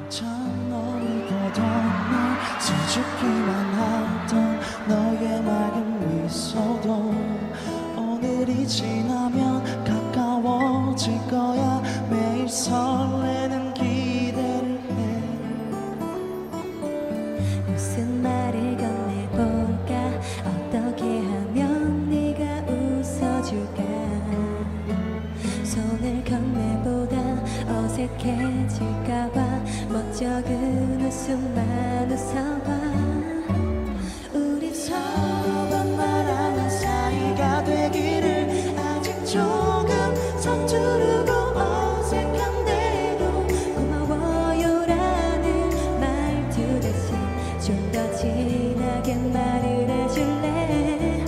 참 너를 보던 날 수줍기만 하던 너의 맑은 미소도 오늘이 지나면 가까워질 거야. 매일 설레는 기대를 해. 무슨 말을 건네볼까? 어떻게 하면 네가 웃어줄까? 손을 건네보다 어색해질까봐 멋쩍은 웃음만 웃어봐. 우리 서로가 말하는 사이가 되기를. 아직 조금 서투르고 어색한데도 고마워요라는 말투 대신 좀 더 진하게 말을 해줄래?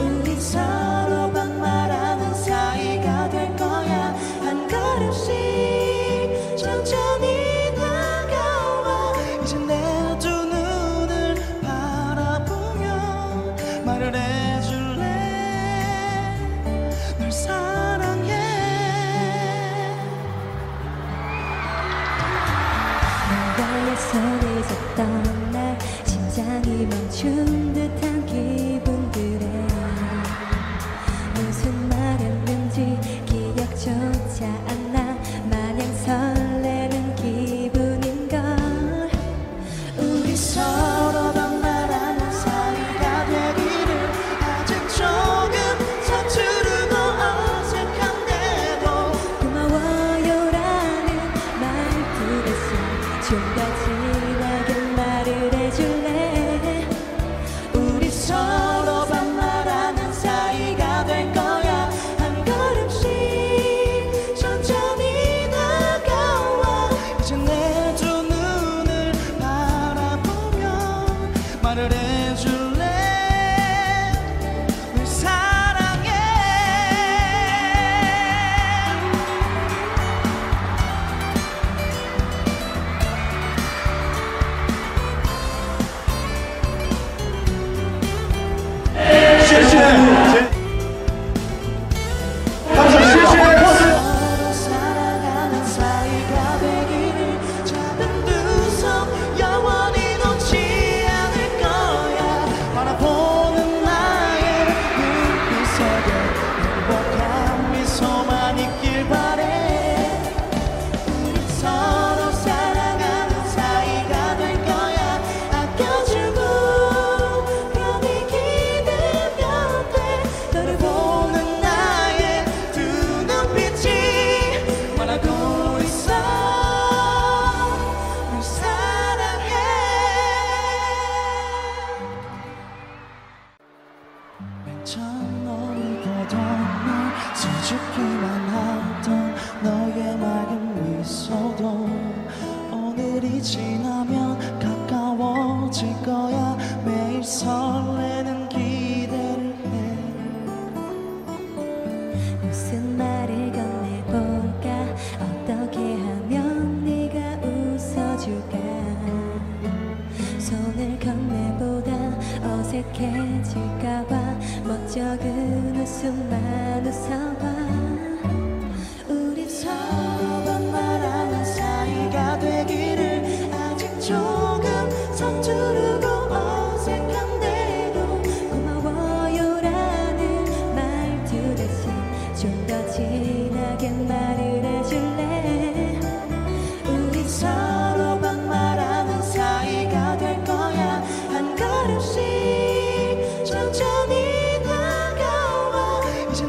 우리 서로가 말하는 사이가 될 거야. 한 걸음씩 천천히 다가와. 이제 내 두 눈을 바라보며 말을 해줄래? 널 사랑해. 너의 손을 잡던 날 심장이 멈춘 듯한 기분. 그래 무슨 말했는지 기억조차 안 나. 마냥 설레는 기분인걸. 우리 서로가 말하는 사이가 되기를. 아직 조금 서투르고 어색한데도 고마워요라는 말투 대신 좀 더 진하게 말을 해줄래? 우리 서로가 말하는 사이가 될 거야. 한 걸음씩 천천히 다가와. 이제 내 두 눈을 바라보며 말을 해줄래? 널 사랑해. 서로 사랑하는 사이가 되기를. 작은 두 손 영원히 놓지 않을 거야. 바라보는 나의 눈빛 속에 행복한 미소만 있길 바래. 우리 서로 사랑하는 사이가 될 거야. 아껴주고 편히 기대면 돼. 너를 보는 나의 두 눈빛이 말하고 있어. 널 사랑해. 맨 처음 너를 보던 날 수줍기만 하던 너의 맑은 미소도 오늘이 지나면 가까워질 거야. 매일 설레는 기대를 해. 무슨 말을 건네볼까? 어떻게 하면 네가 웃어줄까? 손을 건네보다 어색해질까봐 멋쩍은 웃음만 웃어봐. 우리 서로가 말하는 사이가 되기를. 아직 조금 서투르고 어색한데도 고마워요라는 말투 대신 좀 더 진하게 말을 해줄래? 우리 서로가 말하는 사이가 될 거야. 한 걸음씩 천천히 다가와. 이제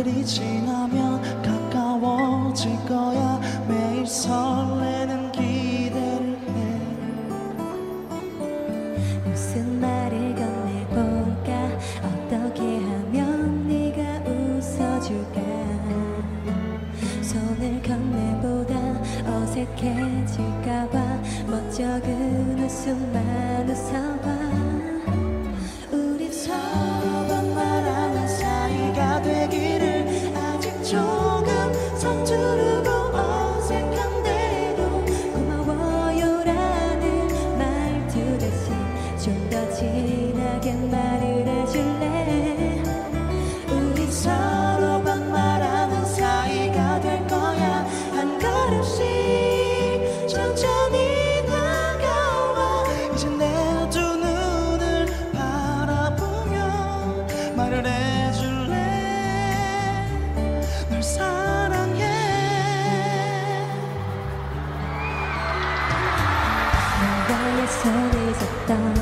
오늘이 지나면 가까워질 거야. 매일 설레는 기대를 해. 무슨 말을 건네볼까? 어떻게 하면 네가 웃어줄까? 손을 건네보다 어색해질까봐 멋쩍은 웃음만 웃어봐. 우리 서로가 말하는 사이가 되기를. 아직 조금 서투르고 어색한데도 고마워요라는 말투 대신 좀 더 진하게 말을 해줄래? 우리 서로가 말하는 사이가 될 거야. 한 걸음씩 천천히 다가와. 이제 내 두 눈을 바라보며 말을 해줄래. 널 사랑해. 너의 손을 잡던